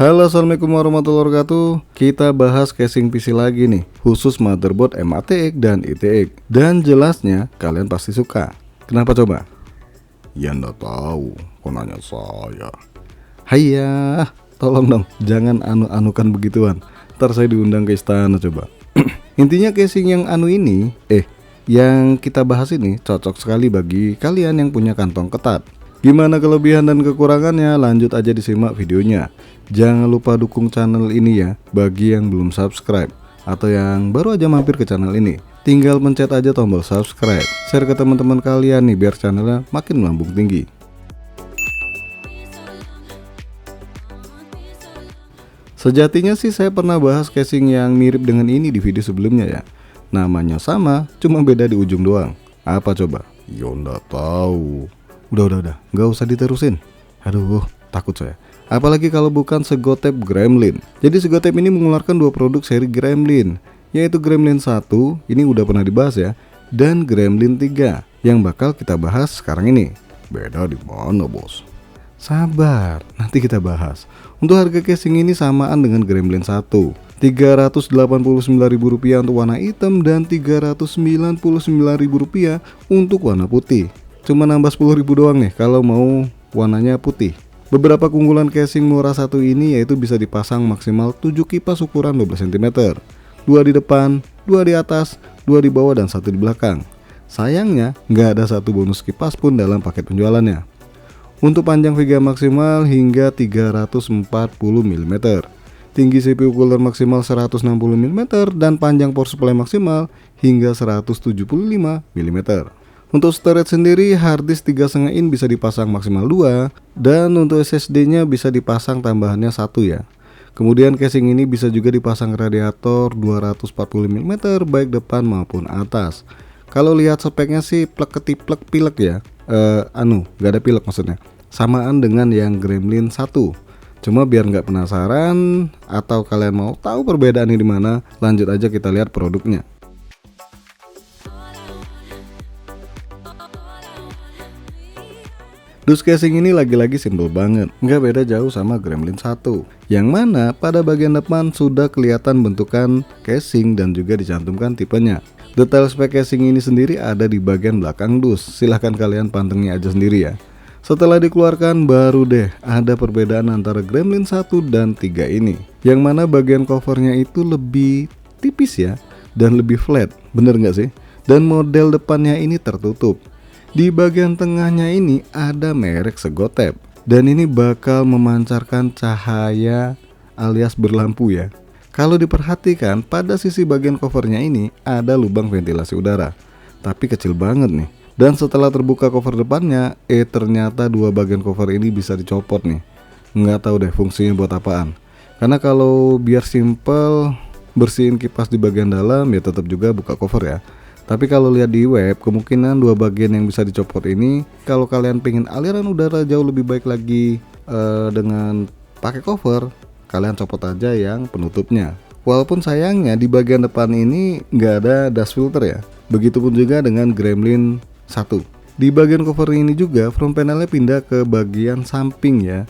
Halo, assalamualaikum warahmatullahi wabarakatuh. Kita bahas casing PC lagi nih, khusus motherboard MATX dan ITX. Dan jelasnya kalian pasti suka. Kenapa coba? Ya nggak tahu, kok nanya saya. Hayya, tolong dong, jangan anu-anukan begituan. Ntar saya diundang ke istana coba. Intinya casing yang ini, yang kita bahas ini cocok sekali bagi kalian yang punya kantong ketat. Gimana kelebihan dan kekurangannya? Lanjut aja disimak videonya. Jangan lupa dukung channel ini ya, bagi yang belum subscribe atau yang baru aja mampir ke channel ini. Tinggal pencet aja tombol subscribe, share ke teman-teman kalian nih biar channelnya makin melambung tinggi. Sejatinya sih saya pernah bahas casing yang mirip dengan ini di video sebelumnya ya. Namanya sama, cuma beda di ujung doang. Apa coba? Yo nggak tahu. Udah, nggak usah diterusin. Aduh, takut saya. Apalagi kalau bukan Segotep Gremlin. Jadi Segotep ini mengeluarkan dua produk seri Gremlin, yaitu Gremlin 1, ini udah pernah dibahas ya, dan Gremlin 3 yang bakal kita bahas sekarang ini. Beda di mana, bos? Sabar, nanti kita bahas. Untuk harga casing ini samaan dengan Gremlin 1, Rp389.000 untuk warna hitam dan Rp399.000 untuk warna putih. Cuma nambah 10.000 doang nih kalau mau warnanya putih. Beberapa keunggulan casing murah satu ini yaitu bisa dipasang maksimal 7 kipas ukuran 12 cm, 2 di depan, 2 di atas, 2 di bawah dan 1 di belakang. Sayangnya nggak ada satu bonus kipas pun dalam paket penjualannya. Untuk panjang VGA maksimal hingga 340 mm, tinggi CPU cooler maksimal 160 mm dan panjang power supply maksimal hingga 175 mm. Untuk storage sendiri, harddisk 3,5 in bisa dipasang maksimal 2, dan untuk SSD-nya bisa dipasang tambahannya 1 ya. Kemudian casing ini bisa juga dipasang radiator 240 mm baik depan maupun atas. Kalau lihat speknya sih plek ketiplek pilek ya. Gak ada pilek maksudnya. Samaan dengan yang Gremlin 1. Cuma biar nggak penasaran atau kalian mau tahu perbedaannya di mana, lanjut aja kita lihat produknya. Dus casing ini lagi-lagi simple banget, nggak beda jauh sama Gremlin 1, yang mana pada bagian depan sudah kelihatan bentukan casing dan juga dicantumkan tipenya. Detail spek casing ini sendiri ada di bagian belakang dus, silahkan kalian pantengin aja sendiri ya. Setelah dikeluarkan baru deh ada perbedaan antara Gremlin 1 dan 3 ini, yang mana bagian covernya itu lebih tipis ya, dan lebih flat, bener nggak sih? Dan model depannya ini tertutup. Di bagian tengahnya ini ada merek Segotep, dan ini bakal memancarkan cahaya alias berlampu ya. Kalau diperhatikan pada sisi bagian covernya ini ada lubang ventilasi udara, tapi kecil banget nih. Dan setelah terbuka cover depannya, ternyata dua bagian cover ini bisa dicopot nih. Nggak tahu deh fungsinya buat apaan. Karena kalau biar simple bersihin kipas di bagian dalam ya tetap juga buka cover ya. Tapi kalau lihat di web, kemungkinan dua bagian yang bisa dicopot ini, kalau kalian pengen aliran udara jauh lebih baik lagi dengan pakai cover, kalian copot aja yang penutupnya. Walaupun sayangnya di bagian depan ini nggak ada dust filter ya. Begitupun juga dengan Gremlin 1. Di bagian cover ini juga front panelnya pindah ke bagian samping ya.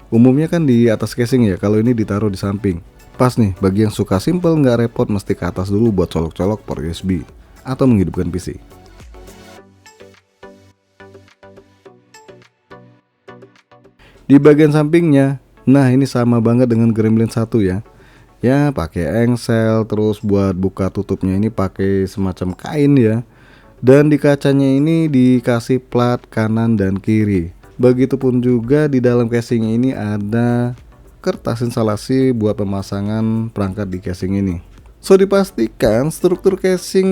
Umumnya kan di atas casing ya, kalau ini ditaruh di samping. Pas nih bagi yang suka simple nggak repot mesti ke atas dulu buat colok-colok port USB atau menghidupkan PC. Di bagian sampingnya, nah ini sama banget dengan Gremlin 1 ya. Ya pakai engsel, terus buat buka tutupnya ini pakai semacam kain ya. Dan di kacanya ini dikasih plat kanan dan kiri. Begitupun juga di dalam casing ini ada kertas instalasi buat pemasangan perangkat di casing ini. So dipastikan struktur casing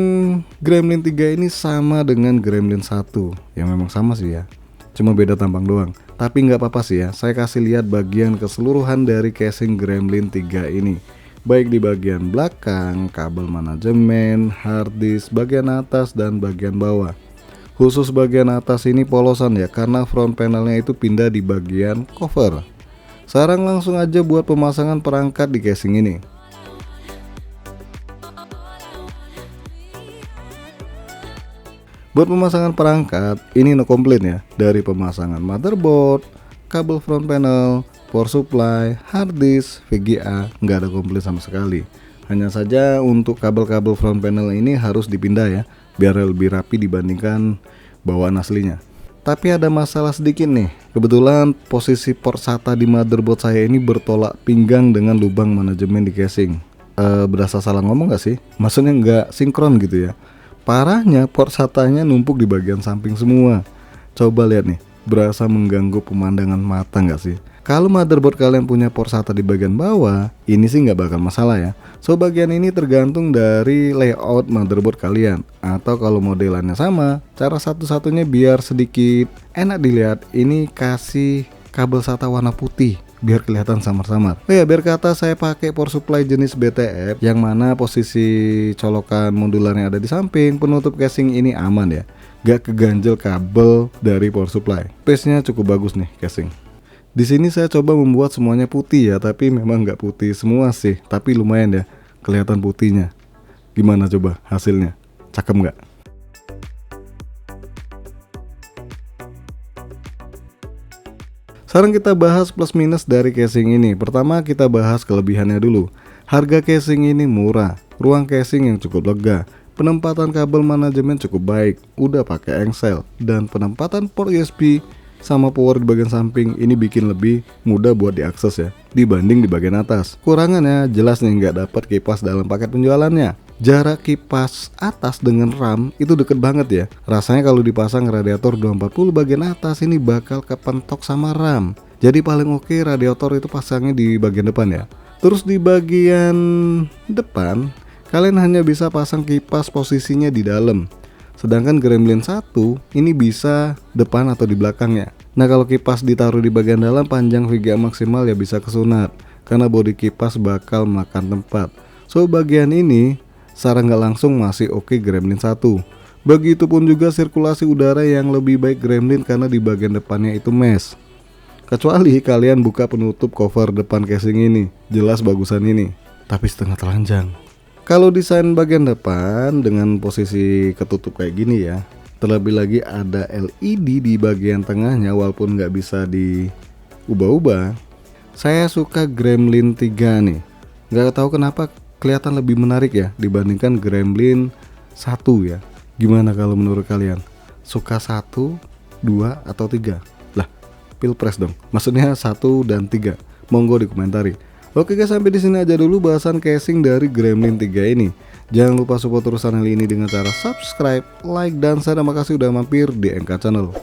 Gremlin 3 ini sama dengan Gremlin 1. Ya memang sama sih ya, cuma beda tampang doang. Tapi nggak apa-apa sih ya, saya kasih lihat bagian keseluruhan dari casing Gremlin 3 ini. Baik di bagian belakang, kabel manajemen, harddisk, bagian atas dan bagian bawah. Khusus bagian atas ini polosan ya, karena front panelnya itu pindah di bagian cover. Sekarang langsung aja buat pemasangan perangkat di casing ini. Buat pemasangan perangkat, ini no komplit ya. Dari pemasangan motherboard, kabel front panel, power supply, hard disk, VGA nggak ada komplit sama sekali. Hanya saja untuk kabel-kabel front panel ini harus dipindah ya, biar lebih rapi dibandingkan bawaan aslinya. Tapi ada masalah sedikit nih, kebetulan posisi port SATA di motherboard saya ini bertolak pinggang dengan lubang manajemen di casing. Berasa salah ngomong gak sih? Maksudnya nggak sinkron gitu ya. Parahnya port SATA-nya numpuk di bagian samping semua. Coba lihat nih, berasa mengganggu pemandangan mata nggak sih? Kalau motherboard kalian punya port SATA di bagian bawah, ini sih nggak bakal masalah ya. So bagian ini tergantung dari layout motherboard kalian. Atau kalau modelannya sama, cara satu-satunya biar sedikit enak dilihat, ini kasih kabel SATA warna putih biar kelihatan samar-samar. Oh ya, biar kata saya pakai power supply jenis BTF, yang mana posisi colokan modularnya ada di samping, penutup casing ini aman ya, gak keganjel kabel dari power supply. Pace-nya cukup bagus nih casing. Di sini saya coba membuat semuanya putih ya, tapi memang nggak putih semua sih, tapi lumayan ya, kelihatan putihnya. Gimana coba hasilnya? Cakep nggak? Sekarang kita bahas plus minus dari casing ini. Pertama kita bahas kelebihannya dulu. Harga casing ini murah, ruang casing yang cukup lega, penempatan kabel manajemen cukup baik, udah pakai engsel, dan penempatan port USB sama power di bagian samping ini bikin lebih mudah buat diakses ya dibanding di bagian atas. Kurangannya jelas nih, nggak dapat kipas dalam paket penjualannya. Jarak kipas atas dengan RAM itu deket banget ya. Rasanya kalau dipasang radiator 240 bagian atas ini bakal kepentok sama RAM. Jadi paling oke radiator itu pasangnya di bagian depan ya. Terus di bagian depan kalian hanya bisa pasang kipas posisinya di dalam. Sedangkan Gremlin 1 ini bisa depan atau di belakangnya. Nah kalau kipas ditaruh di bagian dalam, panjang VGA maksimal ya bisa kesunat, karena bodi kipas bakal makan tempat. So bagian ini secara nggak langsung masih oke Gremlin 1. Begitupun juga sirkulasi udara yang lebih baik Gremlin karena di bagian depannya itu mesh. Kecuali kalian buka penutup cover depan casing ini, jelas bagusan ini, tapi setengah telanjang. Kalau desain bagian depan dengan posisi ketutup kayak gini ya, terlebih lagi ada LED di bagian tengahnya walaupun nggak bisa diubah-ubah. Saya suka Gremlin 3 nih, nggak tahu kenapa kelihatan lebih menarik ya dibandingkan Gremlin 1 ya. Gimana kalau menurut kalian? Suka 1, 2, atau 3? Lah, pilpres dong, maksudnya 1 dan 3. Monggo dikomentari. Oke guys, sampai di sini aja dulu bahasan casing dari Gremlin 3 ini. Jangan lupa support terus channel ini dengan cara subscribe, like, dan saya terima kasih udah mampir di NK Channel.